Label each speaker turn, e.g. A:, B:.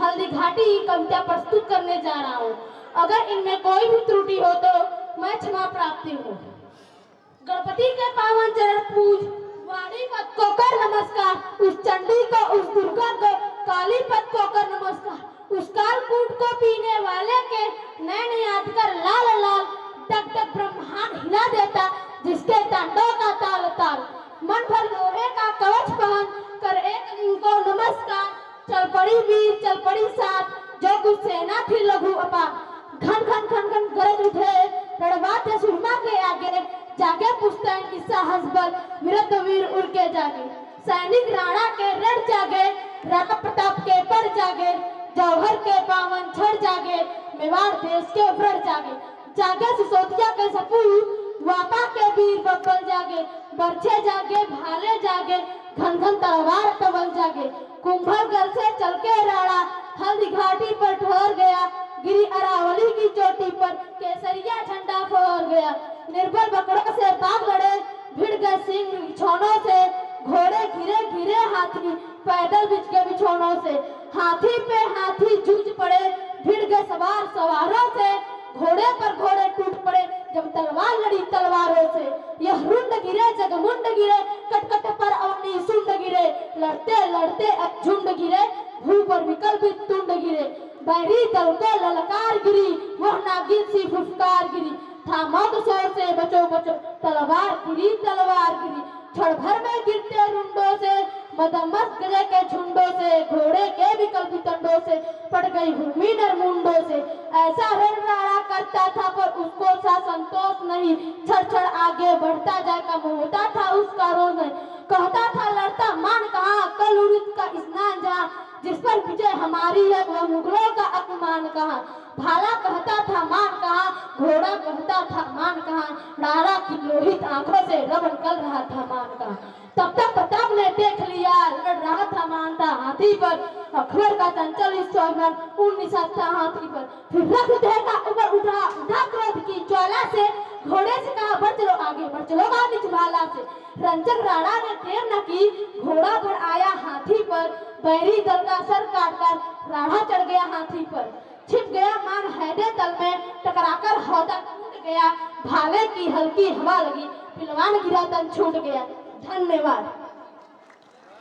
A: हल्दी घाटी कविता प्रस्तुत करने जा रहा हूँ। अगर इनमें कोई भी त्रुटि हो तो मैं क्षमा प्राप्ति हूँ। गणपति के पावन चरण पूज, वाणी पद को कर नमस्कार, उस चंडी को, उस दुर्गा को, काली पद को कर नमस्कार, उस कालकूट को पीने वाले के नैन याद कर लाल लाल, तक तक ब्रह्मांड हिला देता जिसके तांडव का ताल ताल। मन भर लोहे का कवच पहन कर एक लिंग को नमस्कार, चल पड़ी वीर चल पड़ी साथ, जो कुछ सेना थी लघु अपार। घन घन घन घन गरज उठे रणवाद्य सुरमा के आगे, जागे पुश्तैन की साहस बल, विरुद्ध वीर उड़ के जागे। सैनिक राणा के रण जागे, राणा प्रताप के पर जागे, जौहर के पावन छड़ जागे, मेवाड़ देश के व्रण जागे। जागे सिसोदिया के सपूत, वापा के वीर बब्बल जागे, बरछे जागे भाले जागे, घन घन तलवार तवल जागे। कुंभलगढ़ से चल के राणा हल्दी घाटी पर ठहर गया, गिरी अरावली की चोटी पर केसरिया झंडा फहर गया। निर्बल बकरों से बाघ लड़े, भिड़ गए सिंह बिछौनों से, घोड़े गिरे गिरे हाथी पैदल बिछ गए बिछौनों से। हाथी पे हाथी जूझ पड़े, भिड़ गए सवार सवारों से, घोड़े पर घोड़े टूट पड़े जब तलवार लड़ी तलवारों से। यह रुंड गिरे जगमुंड गिरे, कटकट पर अवनी सुंड गिरे, लड़ते लड़ते अब झुंड गिरे, भू पर विकल्पित तुंड गिरे। बैरी दल को ललकार गिरी, वह नागिन सी फुफकार गिरी, था मौत शोर से बचो बचो, तलवार गिरी तलवार गिरी। क्षण भर में गिरते रुंडों से, मदमस्त गले के झुंडों से, घोड़े के विकल्पित तंडों से, पड़ गई भूमि नरमुंडों से। ऐसा रण राणा करता था पर उसको सा संतोष नहीं, क्षण क्षण आगे बढ़ता जाए कम होता था उसका रोज नहीं। कहता था लड़ता मान कहाँ, कल उड़ीद का स्नान जहाँ, जिस पर विजय हमारी है वह मुगलों का अपमान कहाँ। भाला कहता था मान कहाँ, घोड़ा कहता था मान कहाँ, राणा की लोहित आंखों से रब निकल रहा था मान कहाँ। तब तक प्रताप ने देख लिया लड़ रहा था मान था हाथी पर, अकबर का चंचल स्वाभिमान उन्नीस था हाथी पर। फिर रख देगा ऊपर उठा उठा क्रोध की ज्वाला से, घोड़े से कहा बढ़ चलो आगे, बढ़ चलो निज भाला से। रंजक राणा ने देर न की, घोड़ा पर आया हाथी पर, बैरी दल का सर काटकर राणा चढ़ गया हाथी पर। छिप गया मान हैदे तल में, टकराकर हौदा टूट गया, भाले की हल्की हवा लगी, पिलवान गिरा तन छूट गया। धन्यवाद।